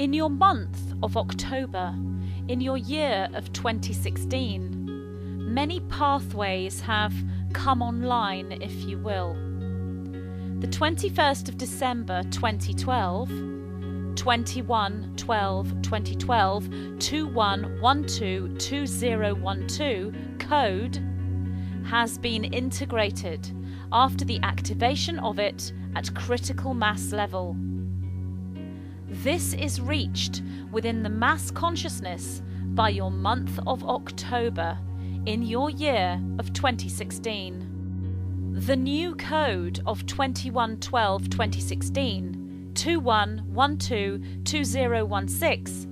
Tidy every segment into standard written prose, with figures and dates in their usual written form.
In your month of October, in your year of 2016, many pathways have come online, if you will. The 21st of December 2012, 21/12/2012, 21122012 code has been integrated after the activation of it at critical mass level. This is reached within the mass consciousness by your month of October in your year of 2016. The new code of 21/12/2016, 21122016,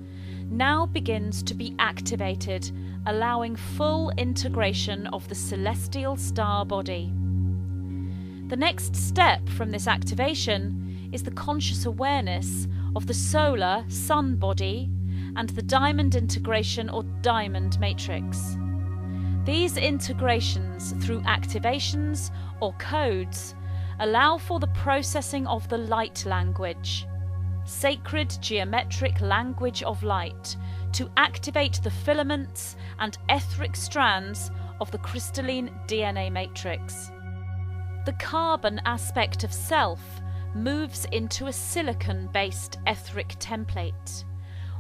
now begins to be activated, allowing full integration of the celestial star body. The next step from this activation is the conscious awareness of the solar sun body and the diamond integration or diamond matrix. These integrations through activations or codes allow for the processing of the light language, sacred geometric language of light, to activate the filaments and etheric strands of the crystalline DNA matrix. The carbon aspect of self moves into a silicon-based etheric template,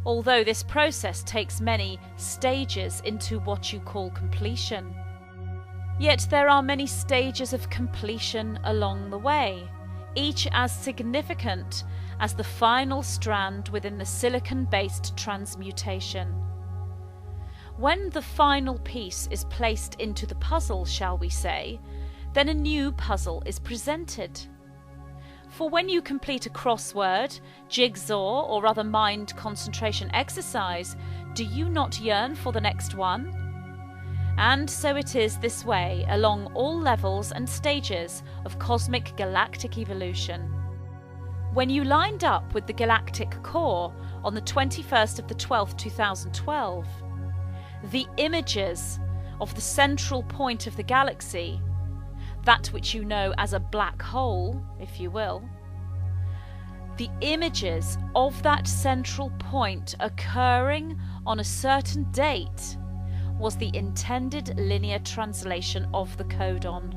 although this process takes many stages into what you call completion. Yet there are many stages of completion along the way, each as significant as the final strand within the silicon-based transmutation. When the final piece is placed into the puzzle, shall we say, then a new puzzle is presented. For when you complete a crossword, jigsaw, or other mind concentration exercise, do you not yearn for the next one? And so it is this way along all levels and stages of cosmic galactic evolution. When you lined up with the galactic core on the 21st of the 12th, 2012, the images of the central point of the galaxy, that which you know as a black hole, if you will, the images of that central point occurring on a certain date was the intended linear translation of the codon.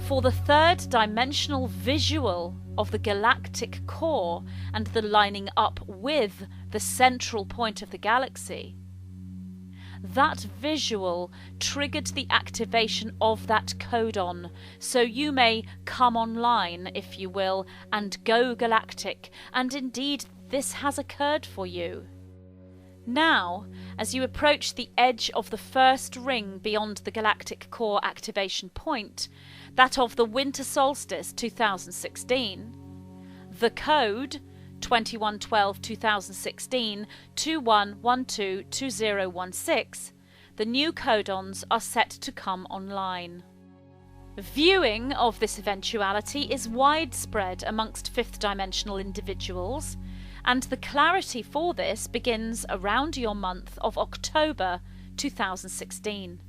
For the third dimensional visual of the galactic core and the lining up with the central point of the galaxy, that visual triggered the activation of that codon, so you may come online, if you will, and go galactic, and indeed this has occurred for you. Now, as you approach the edge of the first ring beyond the galactic core activation point, that of the winter solstice 2016, the code 21/12/2016 21122016, the new codons are set to come online. Viewing of this eventuality is widespread amongst fifth dimensional individuals, and the clarity for this begins around your month of October 2016.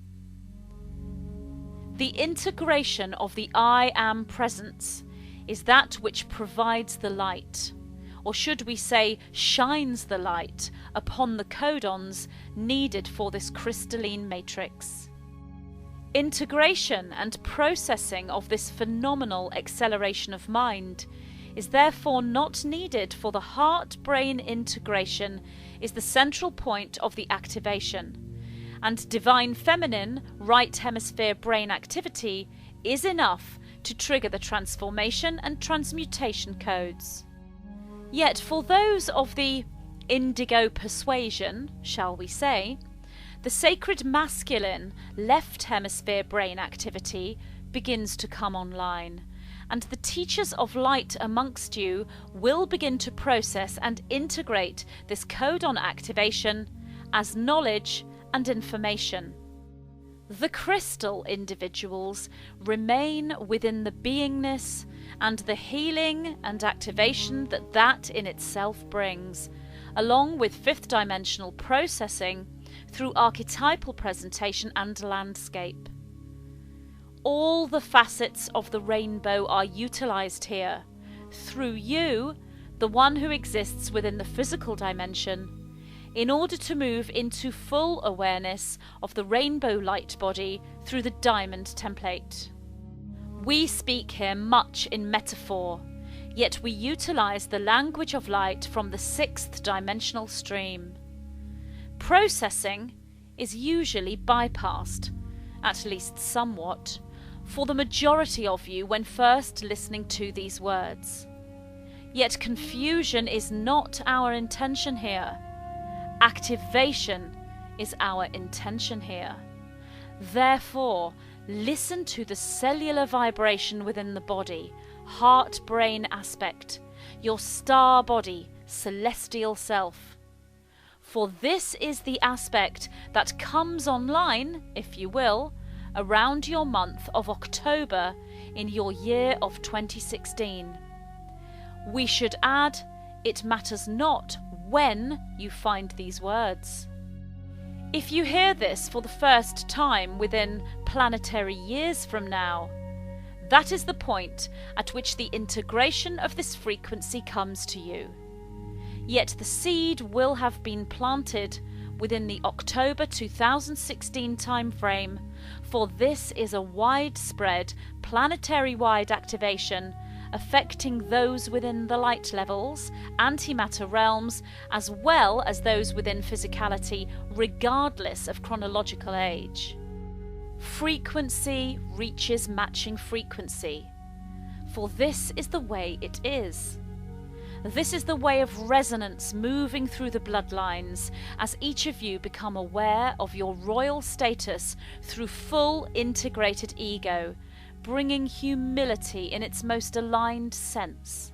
The integration of the I Am presence is that which provides the light, or should we say shines the light, upon the codons needed for this crystalline matrix. Integration and processing of this phenomenal acceleration of mind is therefore not needed, for the heart-brain integration is the central point of the activation, and divine feminine right hemisphere brain activity is enough to trigger the transformation and transmutation codes. Yet for those of the indigo persuasion, shall we say, the sacred masculine left hemisphere brain activity begins to come online, and the teachers of light amongst you will begin to process and integrate this codon activation as knowledge and information. The crystal individuals remain within the beingness and the healing and activation that in itself brings, along with fifth dimensional processing through archetypal presentation and landscape. All the facets of the rainbow are utilized here. Through you, the one who exists within the physical dimension, in order to move into full awareness of the rainbow light body through the diamond template. We speak here much in metaphor, yet we utilize the language of light from the sixth dimensional stream. Processing is usually bypassed, at least somewhat, for the majority of you when first listening to these words. Yet confusion is not our intention here. Activation is our intention here. Therefore, listen to the cellular vibration within the body, heart-brain aspect, your star body, celestial self. For this is the aspect that comes online, if you will, around your month of October in your year of 2016. We should add, it matters not when you find these words. If you hear this for the first time within planetary years from now, that is the point at which the integration of this frequency comes to you. Yet the seed will have been planted within the October 2016 timeframe, for this is a widespread, planetary-wide activation affecting those within the light levels, antimatter realms, as well as those within physicality, regardless of chronological age. Frequency reaches matching frequency, for this is the way it is. This is the way of resonance moving through the bloodlines as each of you become aware of your royal status through full integrated ego, bringing humility in its most aligned sense.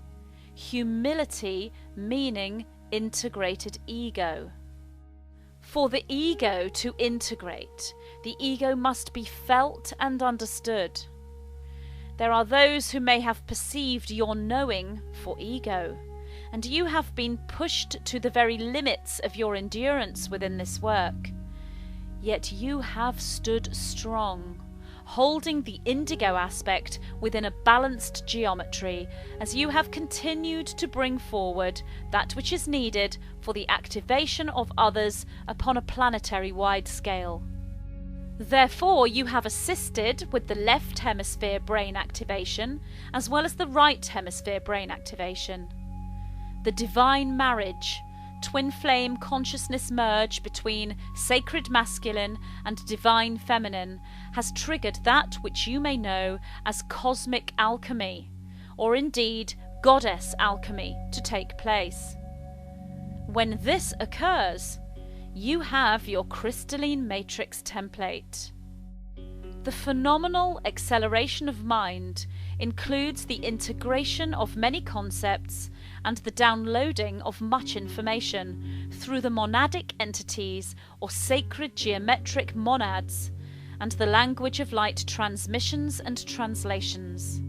Humility meaning integrated ego. For the ego to integrate, the ego must be felt and understood. There are those who may have perceived your knowing for ego, and you have been pushed to the very limits of your endurance within this work. Yet you have stood strong, holding the indigo aspect within a balanced geometry as you have continued to bring forward that which is needed for the activation of others upon a planetary-wide scale. Therefore, you have assisted with the left hemisphere brain activation as well as the right hemisphere brain activation. The divine marriage, twin flame consciousness merge between sacred masculine and divine feminine has triggered that which you may know as cosmic alchemy, or indeed goddess alchemy, to take place. When this occurs, you have your Crystalline Matrix template. The phenomenal acceleration of mind includes the integration of many concepts and the downloading of much information through the monadic entities or sacred geometric monads and the language of light transmissions and translations.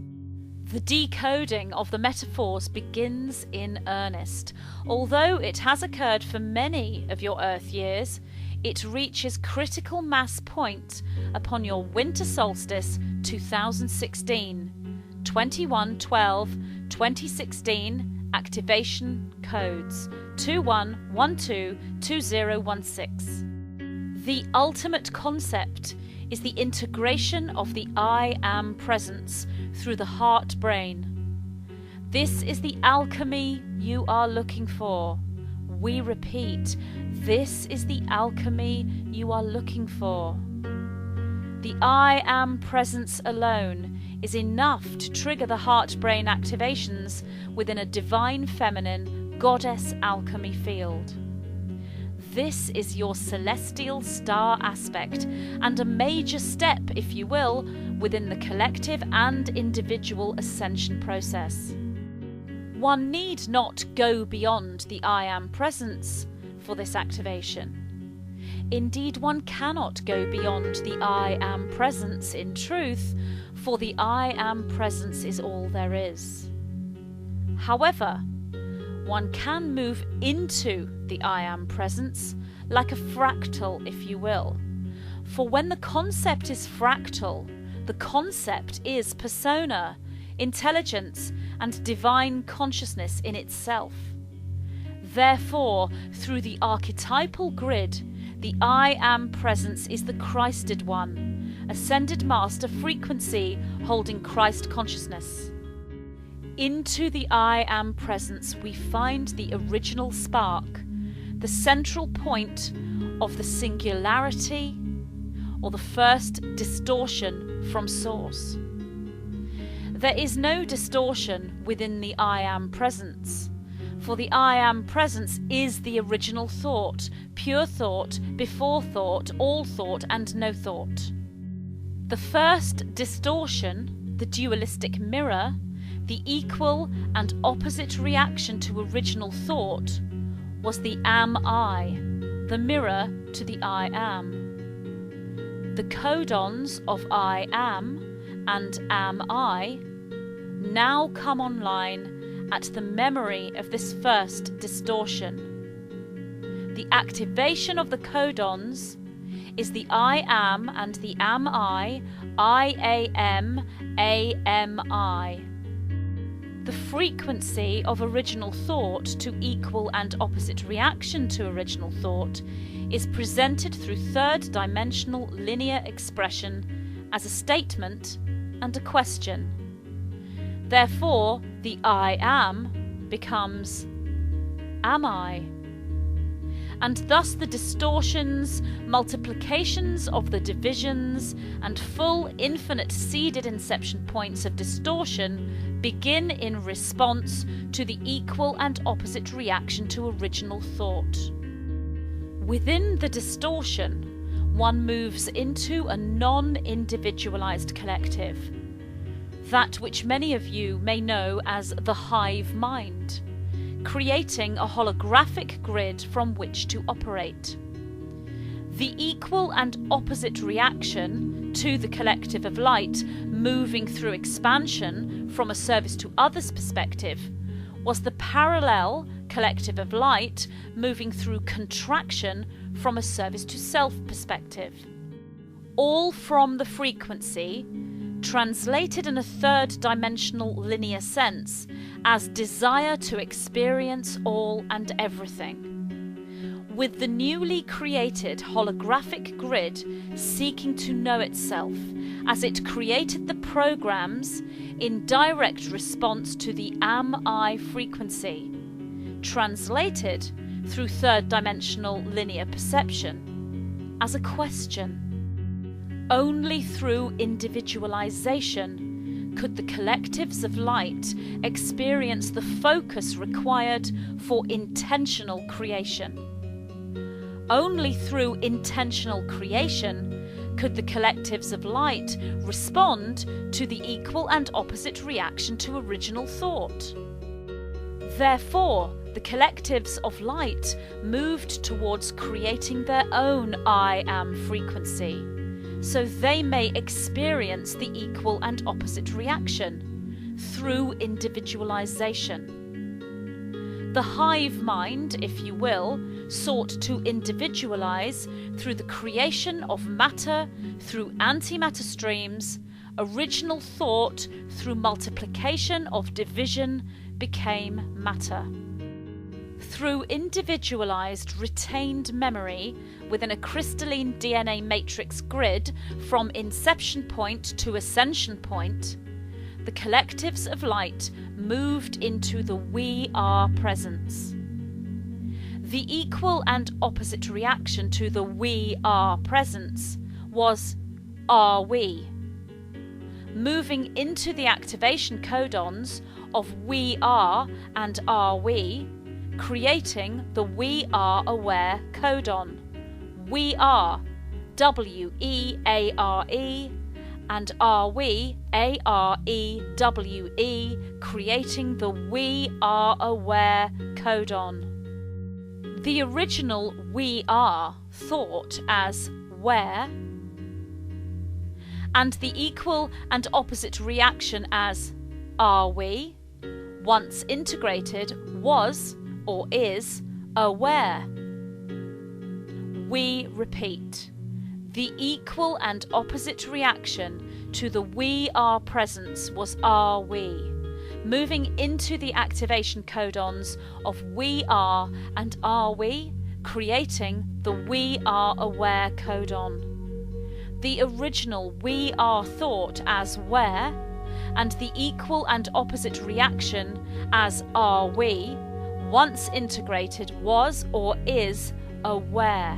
The decoding of the metaphors begins in earnest. Although it has occurred for many of your Earth years, it reaches critical mass point upon your winter solstice 2016, 21/12/2016, activation codes 21122016. The ultimate concept is the integration of the I Am presence through the heart-brain. This is the alchemy you are looking for. We repeat, this is the alchemy you are looking for. The I Am presence alone is enough to trigger the heart-brain activations within a divine feminine goddess alchemy field. This is your celestial star aspect and a major step, if you will, within the collective and individual ascension process. One need not go beyond the I Am presence for this activation. Indeed, one cannot go beyond the I Am presence in truth, for the I Am presence is all there is. However, one can move into the I Am presence like a fractal, if you will. For when the concept is fractal, the concept is persona, intelligence, and divine consciousness in itself. Therefore, through the archetypal grid, the I Am presence is the Christed One, ascended master frequency holding Christ consciousness. Into the I Am presence we find the original spark, the central point of the singularity or the first distortion from source. There is no distortion within the I Am presence, for the I Am presence is the original thought, pure thought, before thought, all thought and no thought. The first distortion, the dualistic mirror, the equal and opposite reaction to original thought, was the Am I, the mirror to the I Am. The codons of I Am and Am I now come online at the memory of this first distortion. The activation of the codons is the I Am and the Am I Am, AMI. The frequency of original thought to equal and opposite reaction to original thought is presented through third-dimensional linear expression as a statement and a question. Therefore, the I Am becomes Am I? And thus the distortions, multiplications of the divisions, and full infinite seeded inception points of distortion begin in response to the equal and opposite reaction to original thought. Within the distortion, one moves into a non-individualized collective, that which many of you may know as the hive mind, creating a holographic grid from which to operate. The equal and opposite reaction to the collective of light moving through expansion from a service to others perspective was the parallel collective of light moving through contraction from a service to self perspective. All from the frequency translated in a third-dimensional linear sense as desire to experience all and everything. With the newly created holographic grid seeking to know itself as it created the programs in direct response to the Am I frequency, translated through third-dimensional linear perception as a question. Only through individualization could the collectives of light experience the focus required for intentional creation. Only through intentional creation could the collectives of light respond to the equal and opposite reaction to original thought. Therefore, the collectives of light moved towards creating their own I Am frequency, so they may experience the equal and opposite reaction through individualization. The hive mind, if you will, sought to individualize through the creation of matter through antimatter streams. Original thought through multiplication of division became matter. Through individualized retained memory within a crystalline DNA matrix grid from inception point to ascension point, the collectives of light moved into the We Are presence. The equal and opposite reaction to the We Are presence was Are We? Moving into the activation codons of We Are and Are We, creating the We Are Aware codon. We Are, W-E-A-R-E, and Are We, A-R-E-W-E, creating the We Are Aware codon. The original We Are thought as where, and the equal and opposite reaction as Are We, once integrated, was or is aware. We repeat, the equal and opposite reaction to the We Are presence was Are We, moving into the activation codons of we are and are we, creating the we are aware codon. The original we are thought as where, and the equal and opposite reaction as are we, once integrated was or is aware.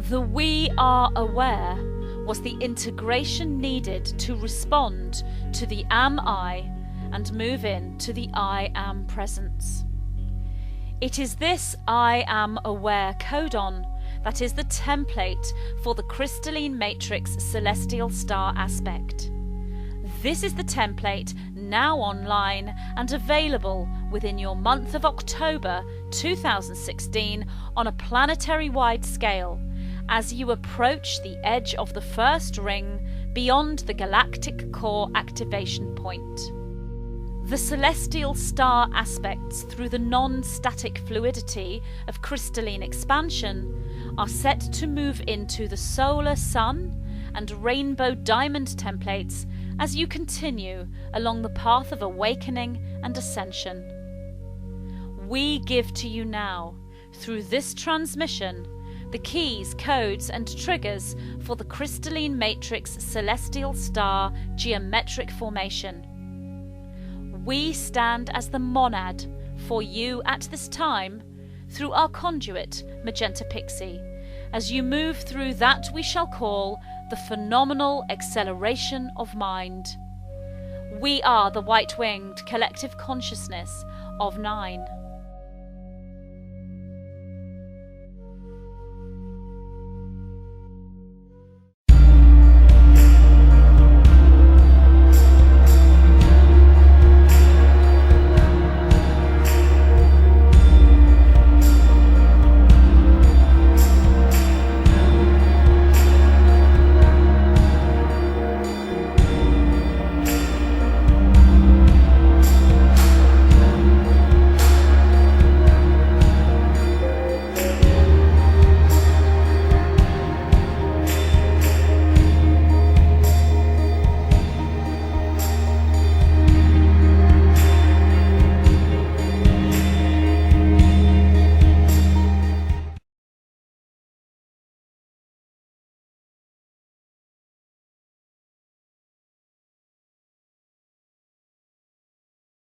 The we are aware was the integration needed to respond to the am I and move in to the I am presence. It is this I am aware codon that is the template for the Crystalline Matrix Celestial Star aspect. This is the template now online and available within your month of October 2016 on a planetary-wide scale as you approach the edge of the first ring beyond the galactic core activation point. The celestial star aspects through the non-static fluidity of crystalline expansion are set to move into the solar sun and rainbow diamond templates as you continue along the path of awakening and ascension. We give to you now, through this transmission, the keys, codes and triggers for the Crystalline Matrix Celestial Star geometric formation. We stand as the monad for you at this time through our conduit, Magenta Pixie, as you move through that we shall call the phenomenal acceleration of mind. We are the white-winged collective consciousness of 9.